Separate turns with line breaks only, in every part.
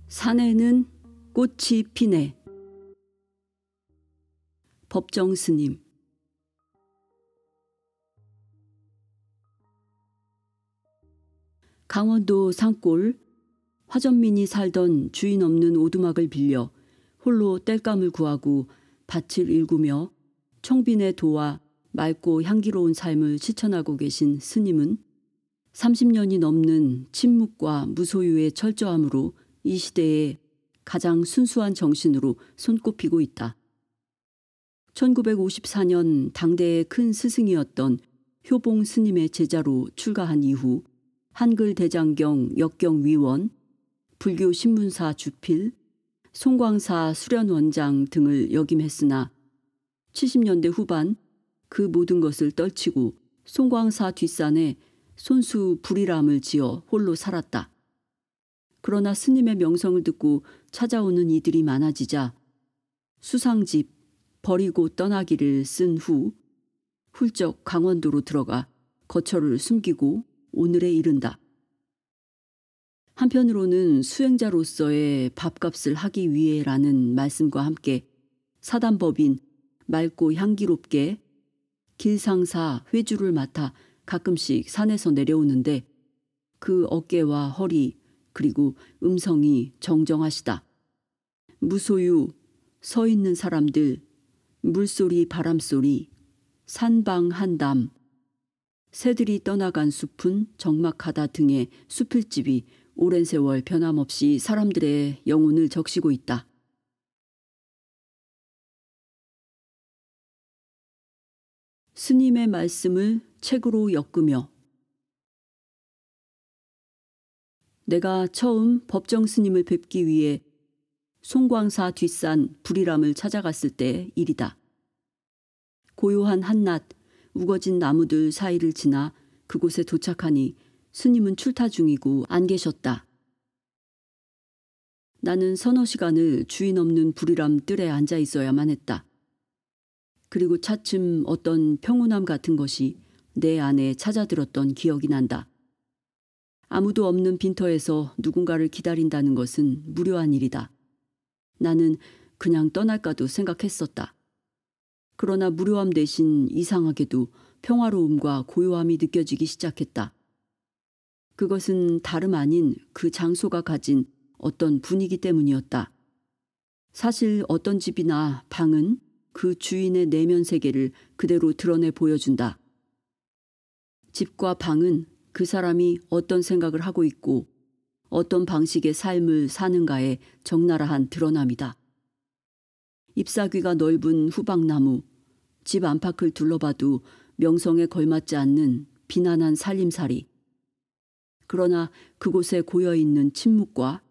산에는 꽃이 피네. 법정 스님. 강원도 산골 화전민이 살던 주인 없는 오두막을 빌려 홀로 땔감을 구하고 밭을 일구며 청빈의 도와 맑고 향기로운 삶을 실천하고 계신 스님은 30년이 넘는 침묵과 무소유의 철저함으로 이 시대에 가장 순수한 정신으로 손꼽히고 있다. 1954년 당대의 큰 스승이었던 효봉 스님의 제자로 출가한 이후 한글 대장경 역경위원, 불교 신문사 주필, 송광사 수련원장 등을 역임했으나 70년대 후반 그 모든 것을 떨치고 송광사 뒷산에 손수 불이람을 지어 홀로 살았다. 그러나 스님의 명성을 듣고 찾아오는 이들이 많아지자 수상집 버리고 떠나기를 쓴 후 훌쩍 강원도로 들어가 거처를 숨기고 오늘에 이른다. 한편으로는 수행자로서의 밥값을 하기 위해라는 말씀과 함께 사단법인 맑고 향기롭게 길상사 회주를 맡아 가끔씩 산에서 내려오는데 그 어깨와 허리 그리고 음성이 정정하시다. 무소유, 서 있는 사람들, 물소리 바람소리, 산방 한담, 새들이 떠나간 숲은 적막하다 등의 수필집이 오랜 세월 변함없이 사람들의 영혼을 적시고 있다. 스님의 말씀을 책으로 엮으며 내가 처음 법정 스님을 뵙기 위해 송광사 뒷산 불이람을 찾아갔을 때 일이다. 고요한 한낮 우거진 나무들 사이를 지나 그곳에 도착하니 스님은 출타 중이고 안 계셨다. 나는 서너 시간을 주인 없는 불이람 뜰에 앉아 있어야만 했다. 그리고 차츰 어떤 평온함 같은 것이 내 안에 찾아들었던 기억이 난다. 아무도 없는 빈터에서 누군가를 기다린다는 것은 무료한 일이다. 나는 그냥 떠날까도 생각했었다. 그러나 무료함 대신 이상하게도 평화로움과 고요함이 느껴지기 시작했다. 그것은 다름 아닌 그 장소가 가진 어떤 분위기 때문이었다. 사실 어떤 집이나 방은 그 주인의 내면 세계를 그대로 드러내 보여준다. 집과 방은 그 사람이 어떤 생각을 하고 있고 어떤 방식의 삶을 사는가의 적나라한 드러남이다. 잎사귀가 넓은 후방나무, 집 안팎을 둘러봐도 명성에 걸맞지 않는 비난한 살림살이. 그러나 그곳에 고여있는 침묵과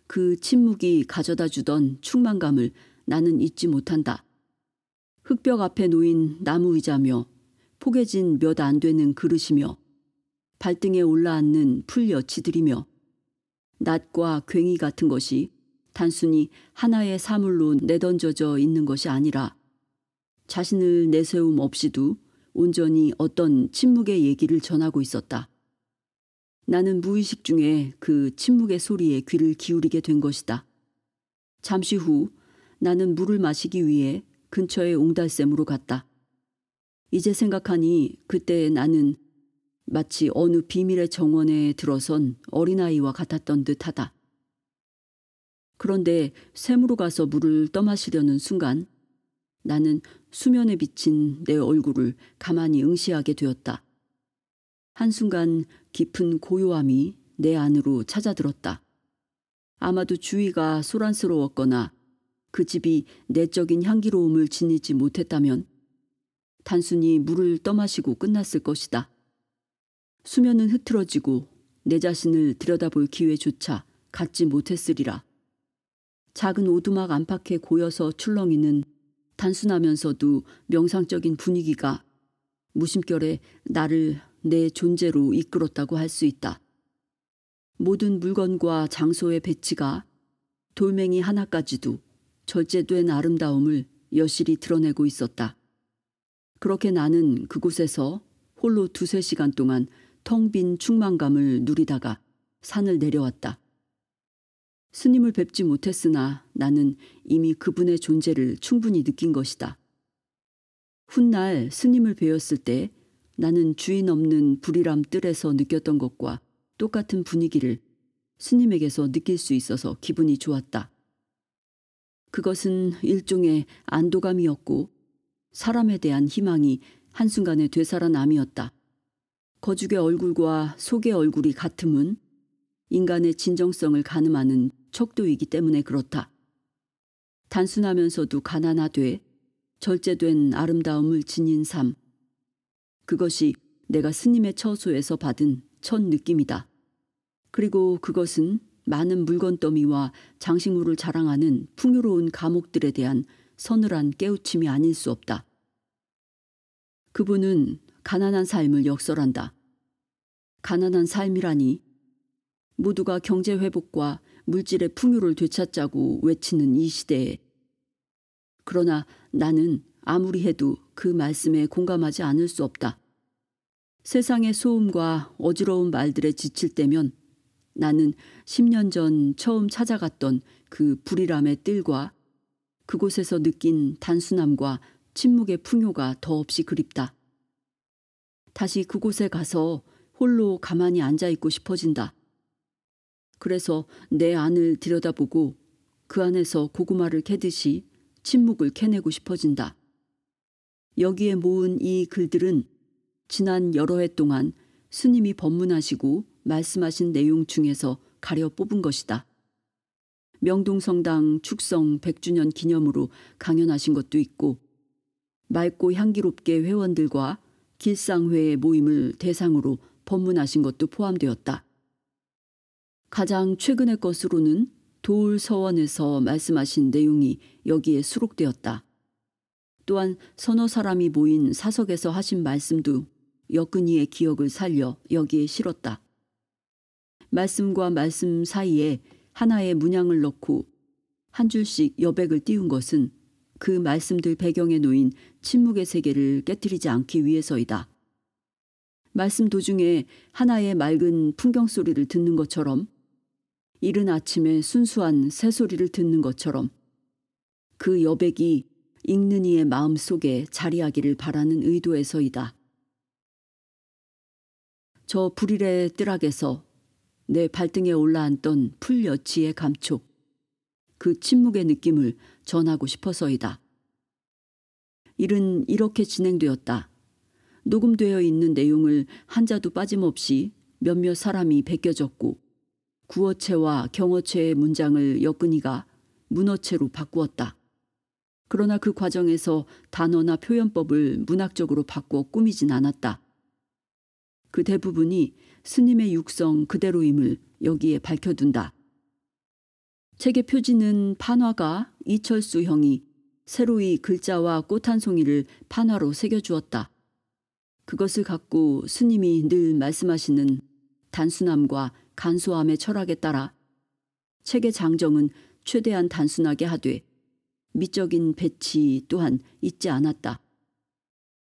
그 침묵이 가져다 주던 충만감을 나는 잊지 못한다. 흙벽 앞에 놓인 나무 의자며 포개진 몇 안 되는 그릇이며 발등에 올라앉는 풀여치들이며 낫과 괭이 같은 것이 단순히 하나의 사물로 내던져져 있는 것이 아니라 자신을 내세움 없이도 온전히 어떤 침묵의 얘기를 전하고 있었다. 나는 무의식 중에 그 침묵의 소리에 귀를 기울이게 된 것이다. 잠시 후 나는 물을 마시기 위해 근처의 옹달샘으로 갔다. 이제 생각하니 그때 나는 마치 어느 비밀의 정원에 들어선 어린아이와 같았던 듯하다. 그런데 샘으로 가서 물을 떠마시려는 순간 나는 수면에 비친 내 얼굴을 가만히 응시하게 되었다. 한순간 깊은 고요함이 내 안으로 찾아들었다. 아마도 주위가 소란스러웠거나 그 집이 내적인 향기로움을 지니지 못했다면 단순히 물을 떠마시고 끝났을 것이다. 수면은 흐트러지고 내 자신을 들여다볼 기회조차 갖지 못했으리라. 작은 오두막 안팎에 고여서 출렁이는 단순하면서도 명상적인 분위기가 무심결에 나를 내 존재로 이끌었다고 할 수 있다. 모든 물건과 장소의 배치가 돌멩이 하나까지도 절제된 아름다움을 여실히 드러내고 있었다. 그렇게 나는 그곳에서 홀로 2~3시간 동안 텅 빈 충만감을 누리다가 산을 내려왔다. 스님을 뵙지 못했으나 나는 이미 그분의 존재를 충분히 느낀 것이다. 훗날 스님을 뵈었을 때 나는 주인 없는 불이람 뜰에서 느꼈던 것과 똑같은 분위기를 스님에게서 느낄 수 있어서 기분이 좋았다. 그것은 일종의 안도감이었고 사람에 대한 희망이 한순간에 되살아남이었다. 거죽의 얼굴과 속의 얼굴이 같음은 인간의 진정성을 가늠하는 척도이기 때문에 그렇다. 단순하면서도 가난하되 절제된 아름다움을 지닌 삶. 그것이 내가 스님의 처소에서 받은 첫 느낌이다. 그리고 그것은 많은 물건 더미와 장식물을 자랑하는 풍요로운 감옥들에 대한 서늘한 깨우침이 아닐 수 없다. 그분은 가난한 삶을 역설한다. 가난한 삶이라니 모두가 경제 회복과 물질의 풍요를 되찾자고 외치는 이 시대에. 그러나 나는 아무리 해도 그 말씀에 공감하지 않을 수 없다. 세상의 소음과 어지러운 말들에 지칠 때면 나는 10년 전 처음 찾아갔던 그 불이람의 뜰과 그곳에서 느낀 단순함과 침묵의 풍요가 더없이 그립다. 다시 그곳에 가서 홀로 가만히 앉아있고 싶어진다. 그래서 내 안을 들여다보고 그 안에서 고구마를 캐듯이 침묵을 캐내고 싶어진다. 여기에 모은 이 글들은 지난 여러 해 동안 스님이 법문하시고 말씀하신 내용 중에서 가려 뽑은 것이다. 명동성당 축성 100주년 기념으로 강연하신 것도 있고 맑고 향기롭게 회원들과 길상회의 모임을 대상으로 법문하신 것도 포함되었다. 가장 최근의 것으로는 도울서원에서 말씀하신 내용이 여기에 수록되었다. 또한 서너 사람이 모인 사석에서 하신 말씀도 여근이의 기억을 살려 여기에 실었다. 말씀과 말씀 사이에 하나의 문양을 넣고 한 줄씩 여백을 띄운 것은 그 말씀들 배경에 놓인 침묵의 세계를 깨뜨리지 않기 위해서이다. 말씀 도중에 하나의 맑은 풍경 소리를 듣는 것처럼, 이른 아침에 순수한 새소리를 듣는 것처럼 그 여백이 읽는 이의 마음 속에 자리하기를 바라는 의도에서이다. 저 불일의 뜰악에서 내 발등에 올라앉던 풀여치의 감촉, 그 침묵의 느낌을 전하고 싶어서이다. 일은 이렇게 진행되었다. 녹음되어 있는 내용을 한자도 빠짐없이 몇몇 사람이 베껴졌고 구어체와 경어체의 문장을 여근이가 문어체로 바꾸었다. 그러나 그 과정에서 단어나 표현법을 문학적으로 바꿔 꾸미진 않았다. 그 대부분이 스님의 육성 그대로임을 여기에 밝혀둔다. 책의 표지는 판화가 이철수 형이 새로이 글자와 꽃 한 송이를 판화로 새겨주었다. 그것을 갖고 스님이 늘 말씀하시는 단순함과 간소함의 철학에 따라 책의 장정은 최대한 단순하게 하되 미적인 배치 또한 잊지 않았다.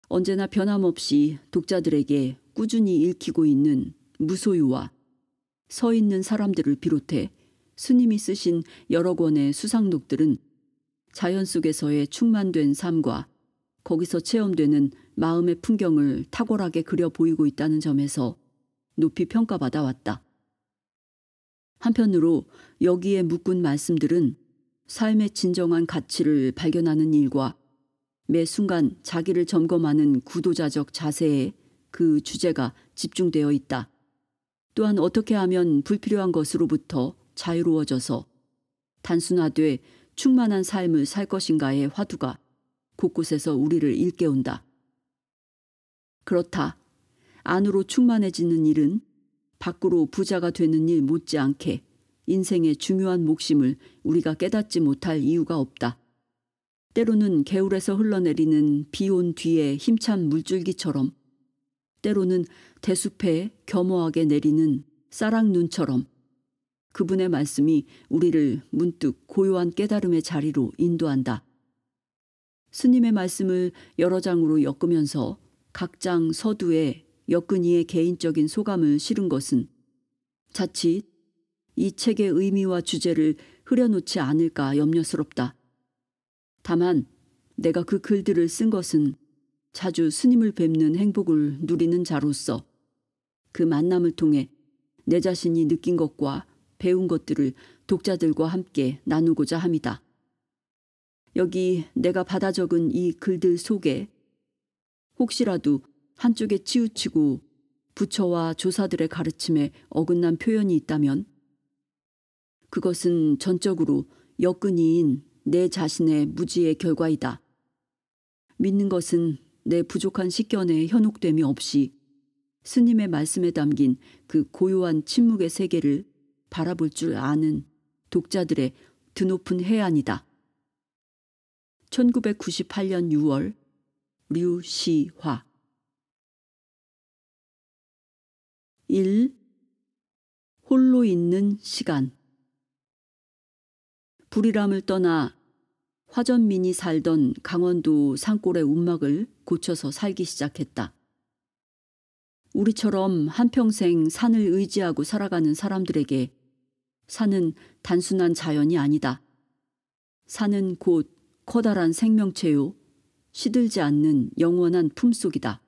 언제나 변함없이 독자들에게 꾸준히 읽히고 있는 무소유와 서 있는 사람들을 비롯해 스님이 쓰신 여러 권의 수상록들은 자연 속에서의 충만된 삶과 거기서 체험되는 마음의 풍경을 탁월하게 그려 보이고 있다는 점에서 높이 평가받아 왔다. 한편으로 여기에 묶은 말씀들은 삶의 진정한 가치를 발견하는 일과 매 순간 자기를 점검하는 구도자적 자세에 그 주제가 집중되어 있다. 또한 어떻게 하면 불필요한 것으로부터 자유로워져서 단순화돼 충만한 삶을 살 것인가의 화두가 곳곳에서 우리를 일깨운다. 그렇다. 안으로 충만해지는 일은 밖으로 부자가 되는 일 못지않게 인생의 중요한 몫임을 우리가 깨닫지 못할 이유가 없다. 때로는 개울에서 흘러내리는 비 온 뒤에 힘찬 물줄기처럼, 때로는 대숲에 겸허하게 내리는 쌀락눈처럼 그분의 말씀이 우리를 문득 고요한 깨달음의 자리로 인도한다. 스님의 말씀을 여러 장으로 엮으면서 각장 서두에 여근이의 개인적인 소감을 실은 것은 자칫 이 책의 의미와 주제를 흐려놓지 않을까 염려스럽다. 다만 내가 그 글들을 쓴 것은 자주 스님을 뵙는 행복을 누리는 자로서 그 만남을 통해 내 자신이 느낀 것과 배운 것들을 독자들과 함께 나누고자 함이다. 여기 내가 받아 적은 이 글들 속에 혹시라도 한쪽에 치우치고 부처와 조사들의 가르침에 어긋난 표현이 있다면 그것은 전적으로 여근이인 내 자신의 무지의 결과이다. 믿는 것은 내 부족한 식견에 현혹됨이 없이 스님의 말씀에 담긴 그 고요한 침묵의 세계를 바라볼 줄 아는 독자들의 드높은 해안이다. 1998년 6월 류시화 1. 홀로 있는 시간. 불이람을 떠나 화전민이 살던 강원도 산골의 움막을 고쳐서 살기 시작했다. 우리처럼 한평생 산을 의지하고 살아가는 사람들에게 산은 단순한 자연이 아니다. 산은 곧 커다란 생명체요, 시들지 않는 영원한 품속이다.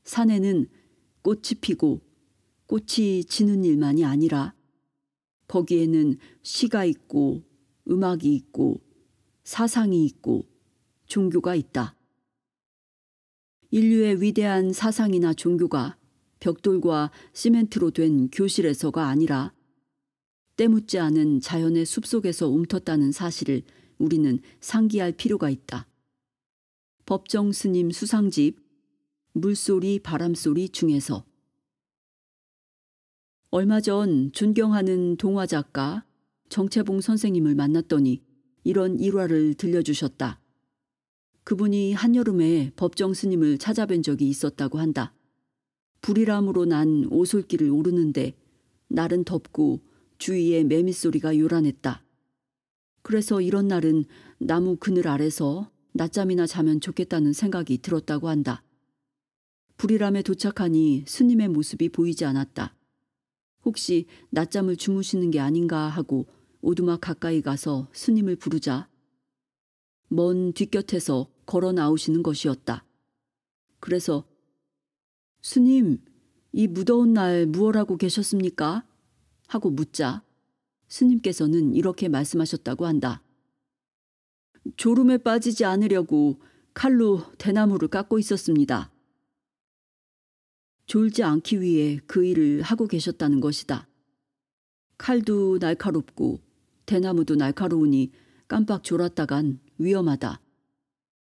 산에는 꽃이 피고 꽃이 지는 일만이 아니라 거기에는 시가 있고 음악이 있고 사상이 있고 종교가 있다. 인류의 위대한 사상이나 종교가 벽돌과 시멘트로 된 교실에서가 아니라 때묻지 않은 자연의 숲속에서 움텄다는 사실을 우리는 상기할 필요가 있다. 법정 스님 수상집 물소리 바람소리 중에서 얼마 전 존경하는 동화작가 정채봉 선생님을 만났더니 이런 일화를 들려주셨다. 그분이 한여름에 법정 스님을 찾아뵌 적이 있었다고 한다. 불이람으로 난 오솔길을 오르는데 날은 덥고 주위에 매미소리가 요란했다. 그래서 이런 날은 나무 그늘 아래서 낮잠이나 자면 좋겠다는 생각이 들었다고 한다. 불이람에 도착하니 스님의 모습이 보이지 않았다. 혹시 낮잠을 주무시는 게 아닌가 하고 오두막 가까이 가서 스님을 부르자 먼 뒷곁에서 걸어 나오시는 것이었다. 그래서 스님, 이 무더운 날 무얼 하고 계셨습니까? 하고 묻자 스님께서는 이렇게 말씀하셨다고 한다. 졸음에 빠지지 않으려고 칼로 대나무를 깎고 있었습니다. 졸지 않기 위해 그 일을 하고 계셨다는 것이다. 칼도 날카롭고 대나무도 날카로우니 깜빡 졸았다간 위험하다.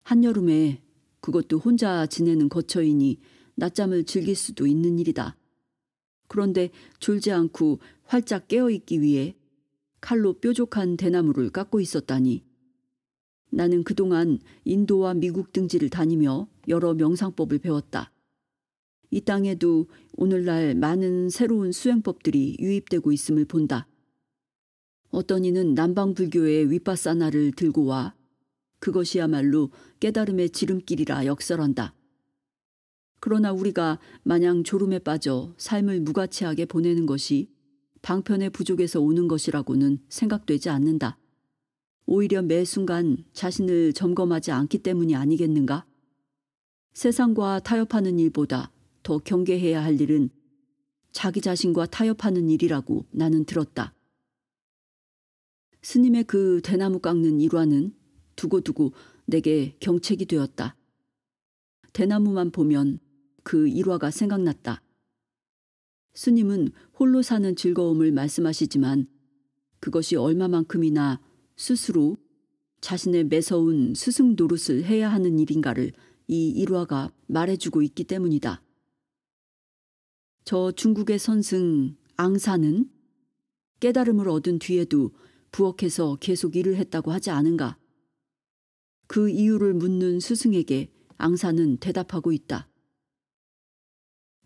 한여름에 그것도 혼자 지내는 거처이니 낮잠을 즐길 수도 있는 일이다. 그런데 졸지 않고 활짝 깨어있기 위해 칼로 뾰족한 대나무를 깎고 있었다니. 나는 그동안 인도와 미국 등지를 다니며 여러 명상법을 배웠다. 이 땅에도 오늘날 많은 새로운 수행법들이 유입되고 있음을 본다. 어떤 이는 남방불교의 윗바사나를 들고 와 그것이야말로 깨달음의 지름길이라 역설한다. 그러나 우리가 마냥 졸음에 빠져 삶을 무가치하게 보내는 것이 방편의 부족에서 오는 것이라고는 생각되지 않는다. 오히려 매 순간 자신을 점검하지 않기 때문이 아니겠는가? 세상과 타협하는 일보다 더 경계해야 할 일은 자기 자신과 타협하는 일이라고 나는 들었다. 스님의 그 대나무 깎는 일화는 두고두고 내게 경책이 되었다. 대나무만 보면 그 일화가 생각났다. 스님은 홀로 사는 즐거움을 말씀하시지만 그것이 얼마만큼이나 스스로 자신의 매서운 스승 노릇을 해야 하는 일인가를 이 일화가 말해주고 있기 때문이다. 저 중국의 선승 앙사는 깨달음을 얻은 뒤에도 부엌에서 계속 일을 했다고 하지 않은가? 그 이유를 묻는 스승에게 앙사는 대답하고 있다.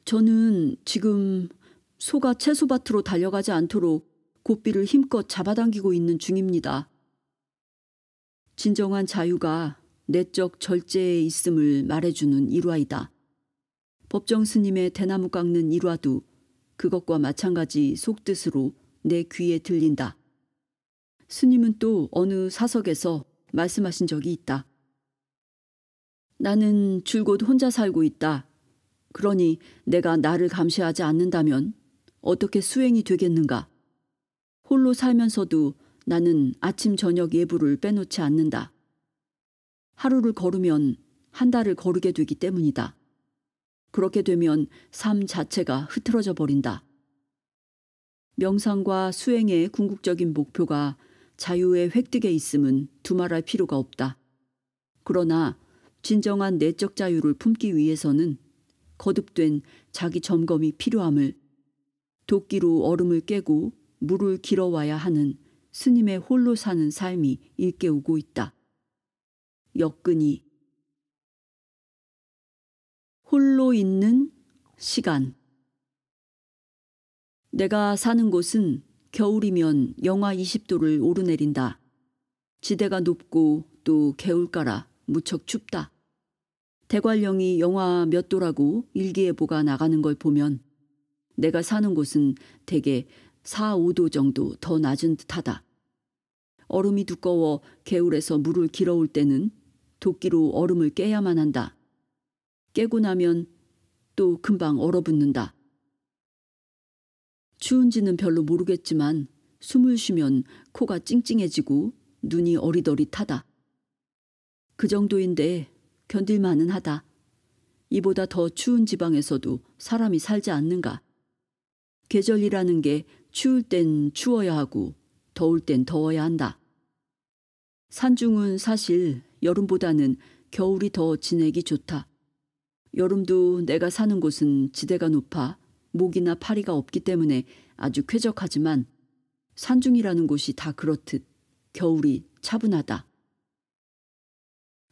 저는 지금 소가 채소밭으로 달려가지 않도록 고삐를 힘껏 잡아당기고 있는 중입니다. 진정한 자유가 내적 절제에 있음을 말해주는 일화이다. 법정 스님의 대나무 깎는 일화도 그것과 마찬가지 속뜻으로 내 귀에 들린다. 스님은 또 어느 사석에서 말씀하신 적이 있다. 나는 줄곧 혼자 살고 있다. 그러니 내가 나를 감시하지 않는다면 어떻게 수행이 되겠는가? 홀로 살면서도 나는 아침 저녁 예불을 빼놓지 않는다. 하루를 걸으면 한 달을 거르게 되기 때문이다. 그렇게 되면 삶 자체가 흐트러져 버린다. 명상과 수행의 궁극적인 목표가 자유의 획득에 있음은 두말할 필요가 없다. 그러나 진정한 내적 자유를 품기 위해서는 거듭된 자기 점검이 필요함을 도끼로 얼음을 깨고 물을 길어와야 하는 스님의 홀로 사는 삶이 일깨우고 있다. 역근이 홀로 있는 시간. 내가 사는 곳은 겨울이면 영하 20도를 오르내린다. 지대가 높고 또 개울가라 무척 춥다. 대관령이 영하 몇 도라고 일기예보가 나가는 걸 보면 내가 사는 곳은 대개 4, 5도 정도 더 낮은 듯하다. 얼음이 두꺼워 개울에서 물을 길어올 때는 도끼로 얼음을 깨야만 한다. 깨고 나면 또 금방 얼어붙는다. 추운지는 별로 모르겠지만 숨을 쉬면 코가 찡찡해지고 눈이 어리더릿하다. 그 정도인데 견딜만은 하다. 이보다 더 추운 지방에서도 사람이 살지 않는가. 계절이라는 게 추울 땐 추워야 하고 더울 땐 더워야 한다. 산중은 사실 여름보다는 겨울이 더 지내기 좋다. 여름도 내가 사는 곳은 지대가 높아 목이나 파리가 없기 때문에 아주 쾌적하지만 산중이라는 곳이 다 그렇듯 겨울이 차분하다.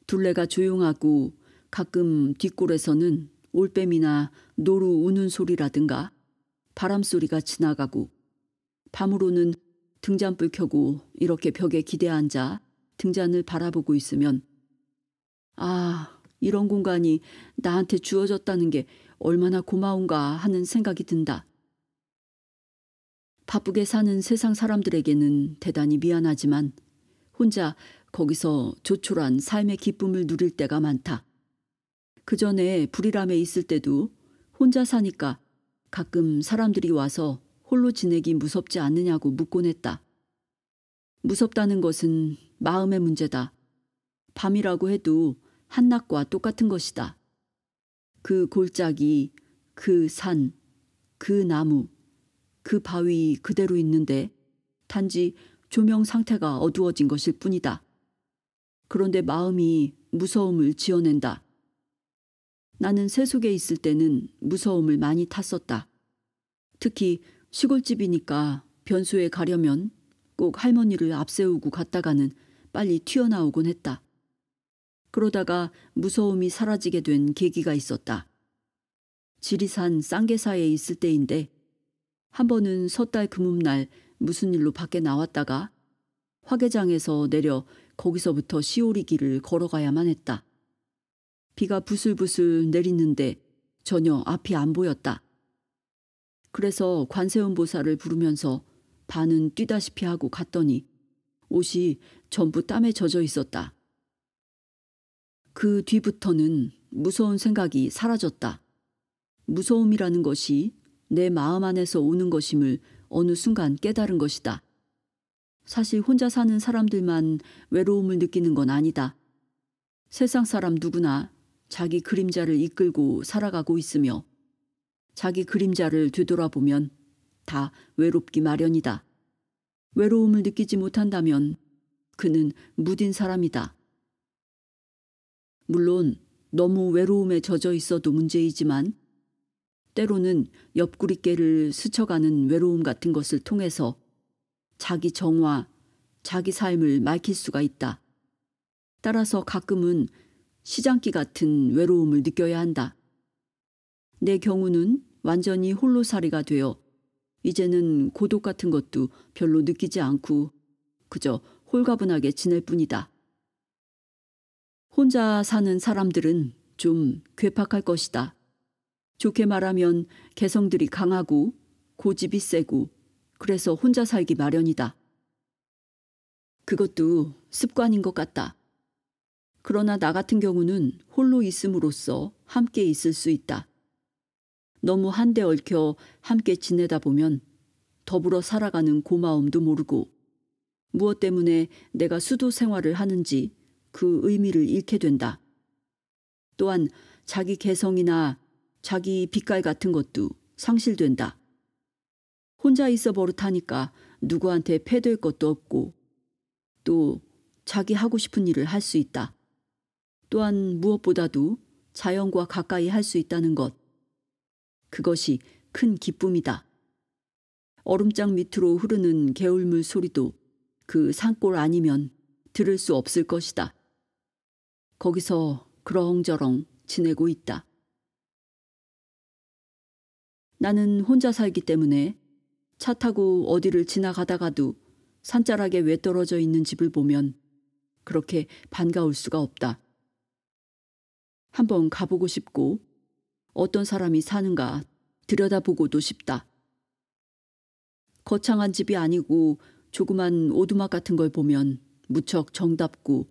둘레가 조용하고 가끔 뒷골에서는 올빼미나 노루 우는 소리라든가 바람소리가 지나가고 밤으로는 등잔불 켜고 이렇게 벽에 기대 앉아 등잔을 바라보고 있으면 아, 이런 공간이 나한테 주어졌다는 게 얼마나 고마운가 하는 생각이 든다. 바쁘게 사는 세상 사람들에게는 대단히 미안하지만 혼자 거기서 조촐한 삶의 기쁨을 누릴 때가 많다. 그 전에 불이람에 있을 때도 혼자 사니까 가끔 사람들이 와서 홀로 지내기 무섭지 않느냐고 묻곤 했다. 무섭다는 것은 마음의 문제다. 밤이라고 해도 한낮과 똑같은 것이다. 그 골짜기, 그 산, 그 나무, 그 바위 그대로 있는데 단지 조명 상태가 어두워진 것일 뿐이다. 그런데 마음이 무서움을 지어낸다. 나는 세속에 있을 때는 무서움을 많이 탔었다. 특히 시골집이니까 변소에 가려면 꼭 할머니를 앞세우고 갔다가는 빨리 튀어나오곤 했다. 그러다가 무서움이 사라지게 된 계기가 있었다. 지리산 쌍계사에 있을 때인데 한 번은 섣달 금음날 무슨 일로 밖에 나왔다가 화개장에서 내려 거기서부터 시오리길을 걸어가야만 했다. 비가 부슬부슬 내리는데 전혀 앞이 안 보였다. 그래서 관세음보살을 부르면서 반은 뛰다시피 하고 갔더니 옷이 전부 땀에 젖어 있었다. 그 뒤부터는 무서운 생각이 사라졌다. 무서움이라는 것이 내 마음 안에서 오는 것임을 어느 순간 깨달은 것이다. 사실 혼자 사는 사람들만 외로움을 느끼는 건 아니다. 세상 사람 누구나 자기 그림자를 이끌고 살아가고 있으며 자기 그림자를 되돌아보면 다 외롭기 마련이다. 외로움을 느끼지 못한다면 그는 무딘 사람이다. 물론 너무 외로움에 젖어 있어도 문제이지만 때로는 옆구리깨를 스쳐가는 외로움 같은 것을 통해서 자기 정화, 자기 삶을 맑힐 수가 있다. 따라서 가끔은 시장기 같은 외로움을 느껴야 한다. 내 경우는 완전히 홀로살이가 되어 이제는 고독 같은 것도 별로 느끼지 않고 그저 홀가분하게 지낼 뿐이다. 혼자 사는 사람들은 좀 괴팍할 것이다. 좋게 말하면 개성들이 강하고 고집이 세고 그래서 혼자 살기 마련이다. 그것도 습관인 것 같다. 그러나 나 같은 경우는 홀로 있음으로써 함께 있을 수 있다. 너무 한데 얽혀 함께 지내다 보면 더불어 살아가는 고마움도 모르고 무엇 때문에 내가 수도 생활을 하는지 그 의미를 잃게 된다. 또한 자기 개성이나 자기 빛깔 같은 것도 상실된다. 혼자 있어 버릇하니까 누구한테 패될 것도 없고 또 자기 하고 싶은 일을 할 수 있다. 또한 무엇보다도 자연과 가까이 할 수 있다는 것. 그것이 큰 기쁨이다. 얼음장 밑으로 흐르는 개울물 소리도 그 산골 아니면 들을 수 없을 것이다. 거기서 그렁저렁 지내고 있다. 나는 혼자 살기 때문에 차 타고 어디를 지나가다가도 산자락에 외떨어져 있는 집을 보면 그렇게 반가울 수가 없다. 한번 가보고 싶고 어떤 사람이 사는가 들여다보고도 싶다. 거창한 집이 아니고 조그만 오두막 같은 걸 보면 무척 정답고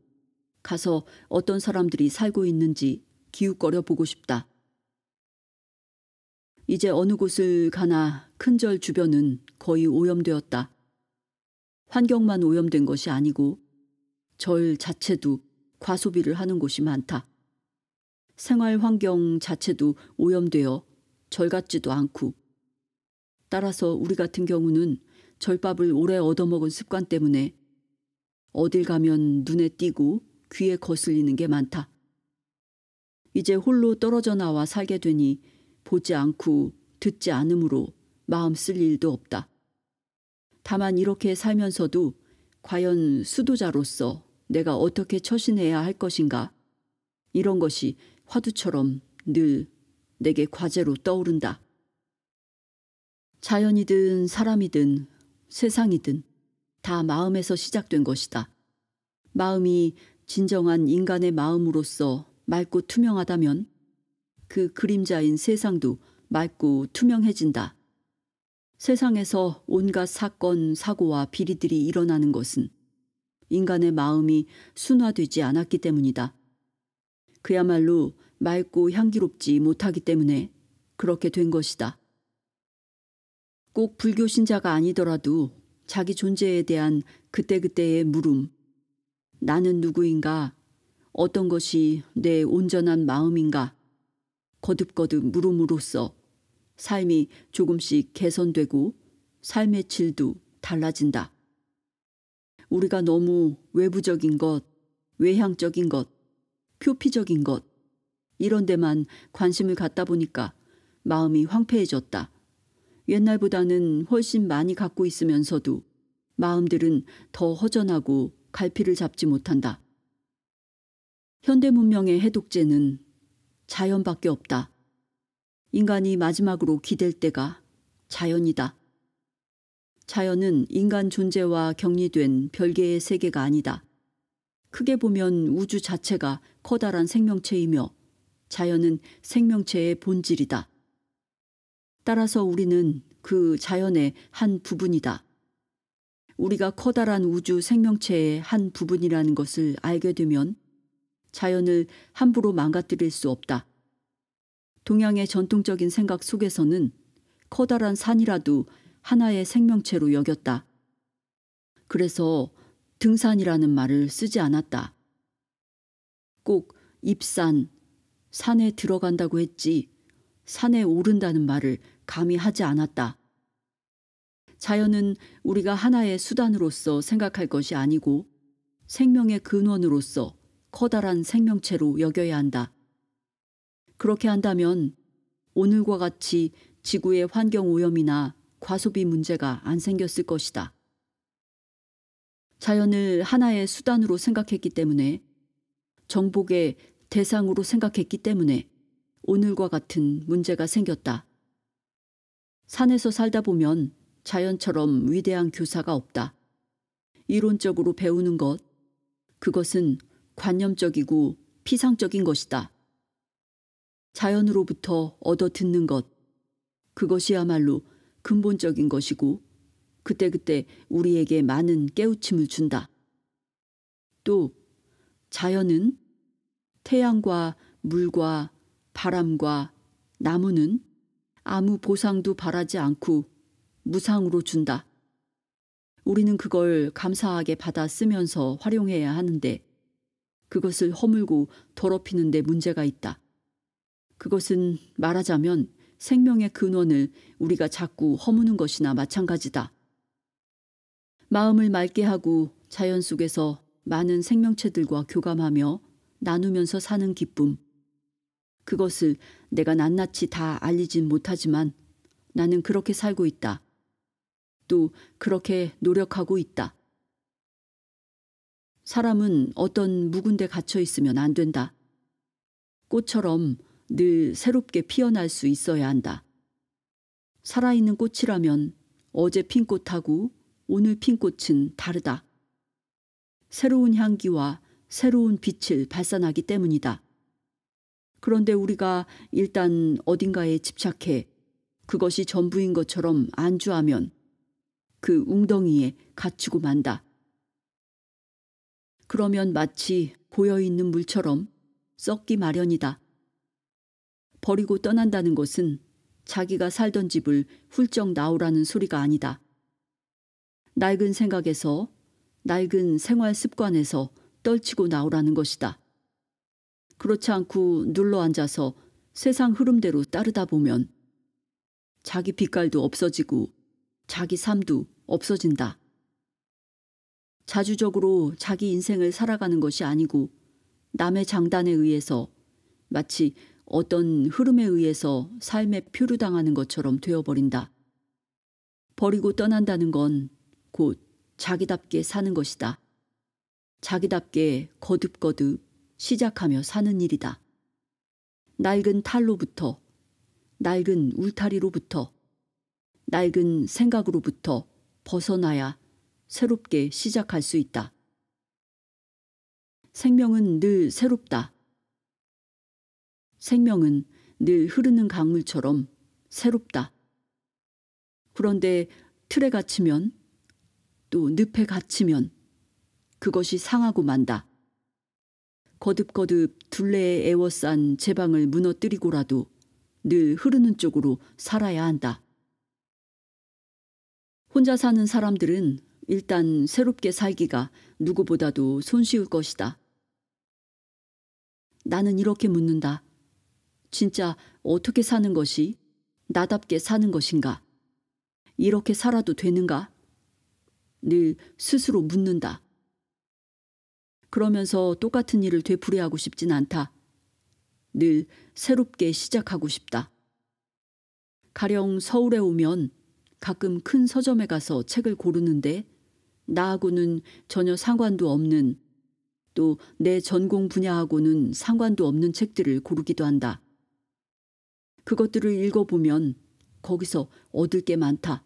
가서 어떤 사람들이 살고 있는지 기웃거려 보고 싶다. 이제 어느 곳을 가나 큰 절 주변은 거의 오염되었다. 환경만 오염된 것이 아니고 절 자체도 과소비를 하는 곳이 많다. 생활 환경 자체도 오염되어 절 같지도 않고 따라서 우리 같은 경우는 절밥을 오래 얻어먹은 습관 때문에 어딜 가면 눈에 띄고 귀에 거슬리는 게 많다. 이제 홀로 떨어져 나와 살게 되니 보지 않고 듣지 않으므로 마음 쓸 일도 없다. 다만 이렇게 살면서도 과연 수도자로서 내가 어떻게 처신해야 할 것인가 이런 것이 화두처럼 늘 내게 과제로 떠오른다. 자연이든 사람이든 세상이든 다 마음에서 시작된 것이다. 마음이 진정한 인간의 마음으로서 맑고 투명하다면 그 그림자인 세상도 맑고 투명해진다. 세상에서 온갖 사건, 사고와 비리들이 일어나는 것은 인간의 마음이 순화되지 않았기 때문이다. 그야말로 맑고 향기롭지 못하기 때문에 그렇게 된 것이다. 꼭 불교 신자가 아니더라도 자기 존재에 대한 그때그때의 물음, 나는 누구인가, 어떤 것이 내 온전한 마음인가, 거듭거듭 물음으로써 삶이 조금씩 개선되고 삶의 질도 달라진다. 우리가 너무 외부적인 것, 외향적인 것, 표피적인 것 이런 데만 관심을 갖다 보니까 마음이 황폐해졌다. 옛날보다는 훨씬 많이 갖고 있으면서도 마음들은 더 허전하고 갈피를 잡지 못한다. 현대 문명의 해독제는 자연밖에 없다. 인간이 마지막으로 기댈 때가 자연이다. 자연은 인간 존재와 격리된 별개의 세계가 아니다. 크게 보면 우주 자체가 커다란 생명체이며 자연은 생명체의 본질이다. 따라서 우리는 그 자연의 한 부분이다. 우리가 커다란 우주 생명체의 한 부분이라는 것을 알게 되면 자연을 함부로 망가뜨릴 수 없다. 동양의 전통적인 생각 속에서는 커다란 산이라도 하나의 생명체로 여겼다. 그래서 등산이라는 말을 쓰지 않았다. 꼭 입산, 산에 들어간다고 했지 산에 오른다는 말을 감히 하지 않았다. 자연은 우리가 하나의 수단으로서 생각할 것이 아니고 생명의 근원으로서 커다란 생명체로 여겨야 한다. 그렇게 한다면 오늘과 같이 지구의 환경 오염이나 과소비 문제가 안 생겼을 것이다. 자연을 하나의 수단으로 생각했기 때문에 정복의 대상으로 생각했기 때문에 오늘과 같은 문제가 생겼다. 산에서 살다 보면 자연처럼 위대한 교사가 없다. 이론적으로 배우는 것, 그것은 관념적이고 피상적인 것이다. 자연으로부터 얻어 듣는 것, 그것이야말로 근본적인 것이고 그때그때 우리에게 많은 깨우침을 준다. 또 자연은 태양과 물과 바람과 나무는 아무 보상도 바라지 않고 무상으로 준다. 우리는 그걸 감사하게 받아 쓰면서 활용해야 하는데 그것을 허물고 더럽히는 데 문제가 있다. 그것은 말하자면 생명의 근원을 우리가 자꾸 허무는 것이나 마찬가지다. 마음을 맑게 하고 자연 속에서 많은 생명체들과 교감하며 나누면서 사는 기쁨. 그것을 내가 낱낱이 다 알리진 못하지만 나는 그렇게 살고 있다. 또 그렇게 노력하고 있다. 사람은 어떤 묵은 데 갇혀 있으면 안 된다. 꽃처럼 늘 새롭게 피어날 수 있어야 한다. 살아있는 꽃이라면 어제 핀 꽃하고 오늘 핀 꽃은 다르다. 새로운 향기와 새로운 빛을 발산하기 때문이다. 그런데 우리가 일단 어딘가에 집착해 그것이 전부인 것처럼 안주하면 그 웅덩이에 갇히고 만다. 그러면 마치 고여있는 물처럼 썩기 마련이다. 버리고 떠난다는 것은 자기가 살던 집을 훌쩍 나오라는 소리가 아니다. 낡은 생각에서, 낡은 생활 습관에서 떨치고 나오라는 것이다. 그렇지 않고 눌러앉아서 세상 흐름대로 따르다 보면 자기 빛깔도 없어지고 자기 삶도 없어진다. 자주적으로 자기 인생을 살아가는 것이 아니고 남의 장단에 의해서 마치 어떤 흐름에 의해서 삶에 표류당하는 것처럼 되어버린다. 버리고 떠난다는 건 곧 자기답게 사는 것이다. 자기답게 거듭거듭 시작하며 사는 일이다. 낡은 탈로부터, 낡은 울타리로부터, 낡은 생각으로부터 벗어나야 새롭게 시작할 수 있다. 생명은 늘 새롭다. 생명은 늘 흐르는 강물처럼 새롭다. 그런데 틀에 갇히면 또 늪에 갇히면 그것이 상하고 만다. 거듭거듭 둘레에 에워싼 제방을 무너뜨리고라도 늘 흐르는 쪽으로 살아야 한다. 혼자 사는 사람들은 일단 새롭게 살기가 누구보다도 손쉬울 것이다. 나는 이렇게 묻는다. 진짜 어떻게 사는 것이 나답게 사는 것인가? 이렇게 살아도 되는가? 늘 스스로 묻는다. 그러면서 똑같은 일을 되풀이하고 싶진 않다. 늘 새롭게 시작하고 싶다. 가령 서울에 오면 가끔 큰 서점에 가서 책을 고르는데 나하고는 전혀 상관도 없는, 또 내 전공 분야하고는 상관도 없는 책들을 고르기도 한다. 그것들을 읽어보면 거기서 얻을 게 많다.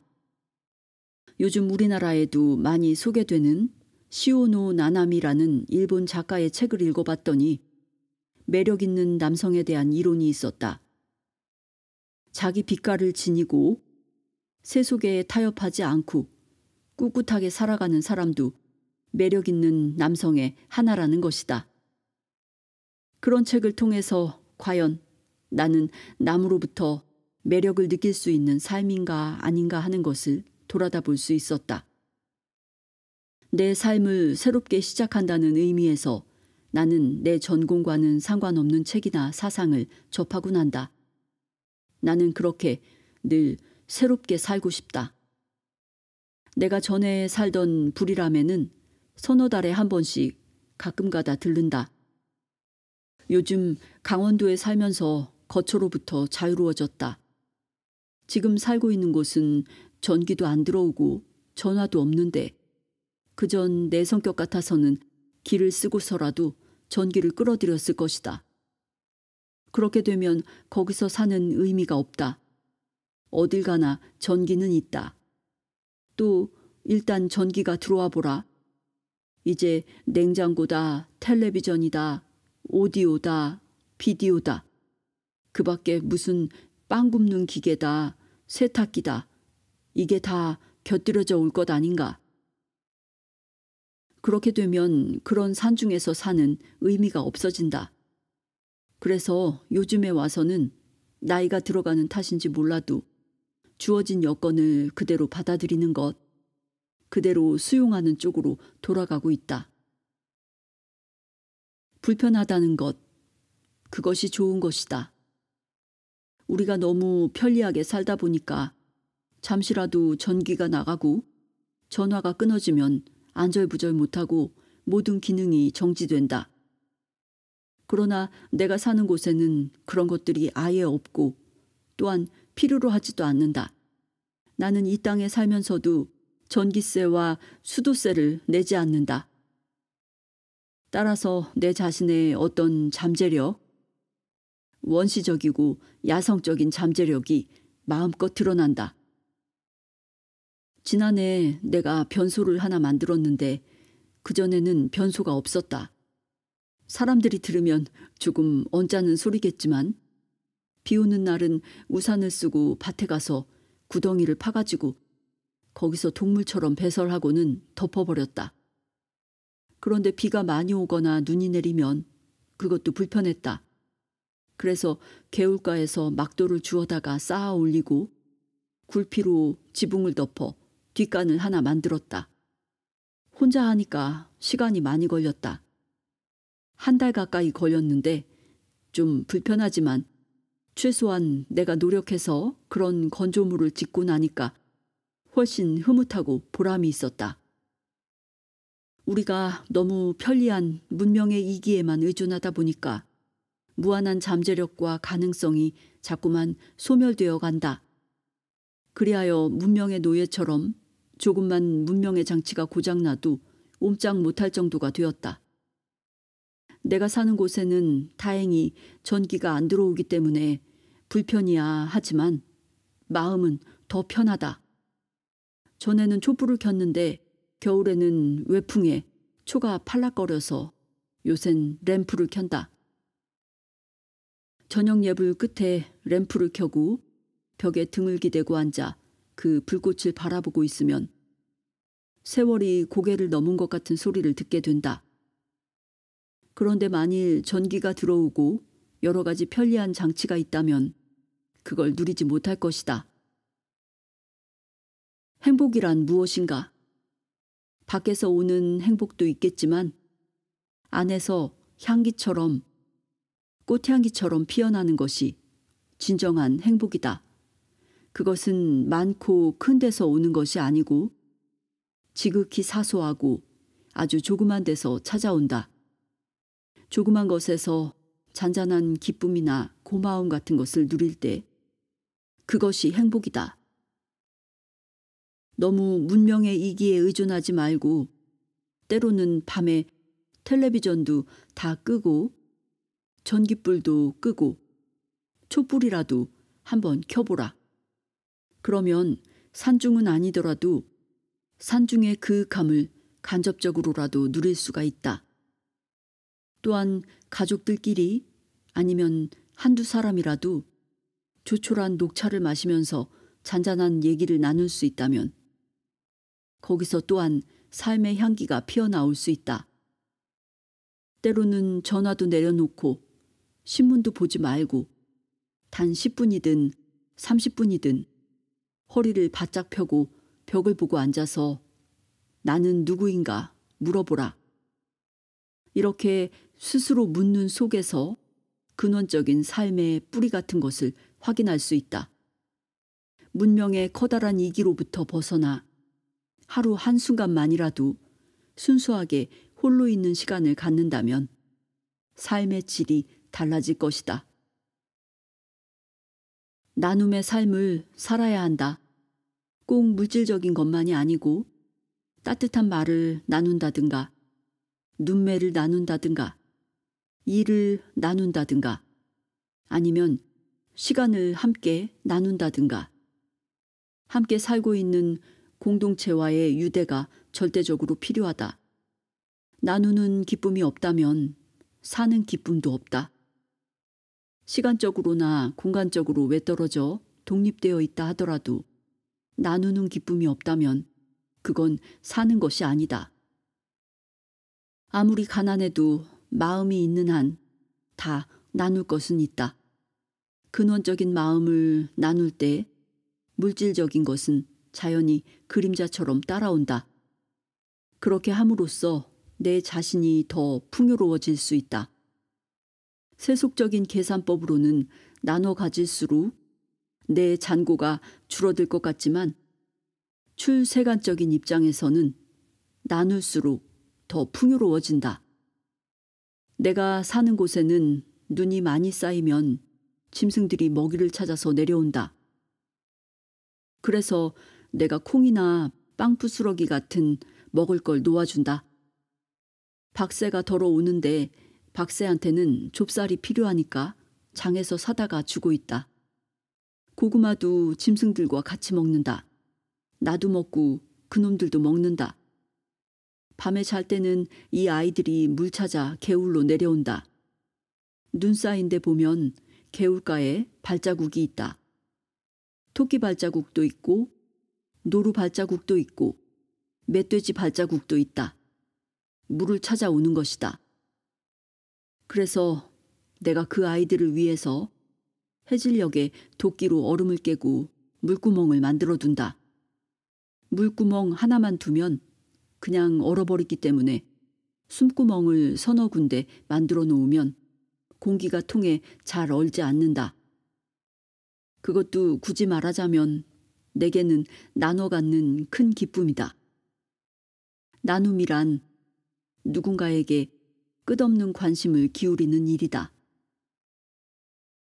요즘 우리나라에도 많이 소개되는 시오노 나나미라는 일본 작가의 책을 읽어봤더니 매력 있는 남성에 대한 이론이 있었다. 자기 빛깔을 지니고 세속에 타협하지 않고 꿋꿋하게 살아가는 사람도 매력 있는 남성의 하나라는 것이다. 그런 책을 통해서 과연 나는 남으로부터 매력을 느낄 수 있는 삶인가 아닌가 하는 것을 돌아다 볼 수 있었다. 내 삶을 새롭게 시작한다는 의미에서 나는 내 전공과는 상관없는 책이나 사상을 접하곤 한다. 나는 그렇게 늘 새롭게 살고 싶다. 내가 전에 살던 불이람에는 서너 달에 한 번씩 가끔가다 들른다. 요즘 강원도에 살면서 거처로부터 자유로워졌다. 지금 살고 있는 곳은 전기도 안 들어오고 전화도 없는데 그전 내 성격 같아서는 길을 쓰고서라도 전기를 끌어들였을 것이다. 그렇게 되면 거기서 사는 의미가 없다. 어딜 가나 전기는 있다. 또 일단 전기가 들어와 보라. 이제 냉장고다, 텔레비전이다, 오디오다, 비디오다. 그 밖에 무슨 빵 굽는 기계다, 세탁기다. 이게 다 곁들여져 올 것 아닌가. 그렇게 되면 그런 산중에서 사는 의미가 없어진다. 그래서 요즘에 와서는 나이가 들어가는 탓인지 몰라도 주어진 여건을 그대로 받아들이는 것, 그대로 수용하는 쪽으로 돌아가고 있다. 불편하다는 것, 그것이 좋은 것이다. 우리가 너무 편리하게 살다 보니까 잠시라도 전기가 나가고 전화가 끊어지면 안절부절 못하고 모든 기능이 정지된다. 그러나 내가 사는 곳에는 그런 것들이 아예 없고 또한 필요로 하지도 않는다. 나는 이 땅에 살면서도 전기세와 수도세를 내지 않는다. 따라서 내 자신의 어떤 잠재력, 원시적이고 야성적인 잠재력이 마음껏 드러난다. 지난해 내가 변소를 하나 만들었는데 그전에는 변소가 없었다. 사람들이 들으면 조금 언짢은 소리겠지만 비 오는 날은 우산을 쓰고 밭에 가서 구덩이를 파가지고 거기서 동물처럼 배설하고는 덮어버렸다. 그런데 비가 많이 오거나 눈이 내리면 그것도 불편했다. 그래서 개울가에서 막도를 주워다가 쌓아 올리고 굴피로 지붕을 덮어 뒷간을 하나 만들었다. 혼자 하니까 시간이 많이 걸렸다. 1달 가까이 걸렸는데 좀 불편하지만 최소한 내가 노력해서 그런 건조물을 짓고 나니까 훨씬 흐뭇하고 보람이 있었다. 우리가 너무 편리한 문명의 이기에만 의존하다 보니까 무한한 잠재력과 가능성이 자꾸만 소멸되어 간다. 그리하여 문명의 노예처럼 조금만 문명의 장치가 고장나도 옴짝 못할 정도가 되었다. 내가 사는 곳에는 다행히 전기가 안 들어오기 때문에 불편이야 하지만 마음은 더 편하다. 전에는 촛불을 켰는데 겨울에는 외풍에 초가 팔락거려서 요샌 램프를 켠다. 저녁 예불 끝에 램프를 켜고 벽에 등을 기대고 앉아 그 불꽃을 바라보고 있으면 세월이 고개를 넘은 것 같은 소리를 듣게 된다. 그런데 만일 전기가 들어오고 여러 가지 편리한 장치가 있다면 그걸 누리지 못할 것이다. 행복이란 무엇인가? 밖에서 오는 행복도 있겠지만 안에서 향기처럼 꽃향기처럼 피어나는 것이 진정한 행복이다. 그것은 많고 큰 데서 오는 것이 아니고 지극히 사소하고 아주 조그만 데서 찾아온다. 조그만 것에서 잔잔한 기쁨이나 고마움 같은 것을 누릴 때 그것이 행복이다. 너무 문명의 이기에 의존하지 말고 때로는 밤에 텔레비전도 다 끄고 전깃불도 끄고 촛불이라도 한번 켜보라. 그러면 산중은 아니더라도 산중의 그윽함을 간접적으로라도 누릴 수가 있다. 또한 가족들끼리 아니면 한두 사람이라도 조촐한 녹차를 마시면서 잔잔한 얘기를 나눌 수 있다면 거기서 또한 삶의 향기가 피어나올 수 있다. 때로는 전화도 내려놓고 신문도 보지 말고 단 10분이든 30분이든 허리를 바짝 펴고 벽을 보고 앉아서 나는 누구인가 물어보라. 이렇게 스스로 묻는 속에서 근원적인 삶의 뿌리 같은 것을 확인할 수 있다. 문명의 커다란 이기로부터 벗어나 하루 한순간만이라도 순수하게 홀로 있는 시간을 갖는다면 삶의 질이 달라질 것이다. 나눔의 삶을 살아야 한다. 꼭 물질적인 것만이 아니고 따뜻한 말을 나눈다든가 눈매를 나눈다든가 일을 나눈다든가 아니면 시간을 함께 나눈다든가 함께 살고 있는 공동체와의 유대가 절대적으로 필요하다. 나누는 기쁨이 없다면 사는 기쁨도 없다. 시간적으로나 공간적으로 외떨어져 독립되어 있다 하더라도 나누는 기쁨이 없다면 그건 사는 것이 아니다. 아무리 가난해도 마음이 있는 한 다 나눌 것은 있다. 근원적인 마음을 나눌 때 물질적인 것은 자연히 그림자처럼 따라온다. 그렇게 함으로써 내 자신이 더 풍요로워질 수 있다. 세속적인 계산법으로는 나눠 가질수록 내 잔고가 줄어들 것 같지만 출세간적인 입장에서는 나눌수록 더 풍요로워진다. 내가 사는 곳에는 눈이 많이 쌓이면 짐승들이 먹이를 찾아서 내려온다. 그래서 내가 콩이나 빵부스러기 같은 먹을 걸 놓아준다. 박새가 덜어오는데 박새한테는 좁쌀이 필요하니까 장에서 사다가 주고 있다. 고구마도 짐승들과 같이 먹는다. 나도 먹고 그놈들도 먹는다. 밤에 잘 때는 이 아이들이 물 찾아 개울로 내려온다. 눈 쌓인 데 보면 개울가에 발자국이 있다. 토끼 발자국도 있고 노루 발자국도 있고 멧돼지 발자국도 있다. 물을 찾아오는 것이다. 그래서 내가 그 아이들을 위해서 해질녘에 도끼로 얼음을 깨고 물구멍을 만들어둔다. 물구멍 하나만 두면 그냥 얼어버리기 때문에 숨구멍을 서너 군데 만들어 놓으면 공기가 통해 잘 얼지 않는다. 그것도 굳이 말하자면 내게는 나눠 갖는 큰 기쁨이다. 나눔이란 누군가에게 끝없는 관심을 기울이는 일이다.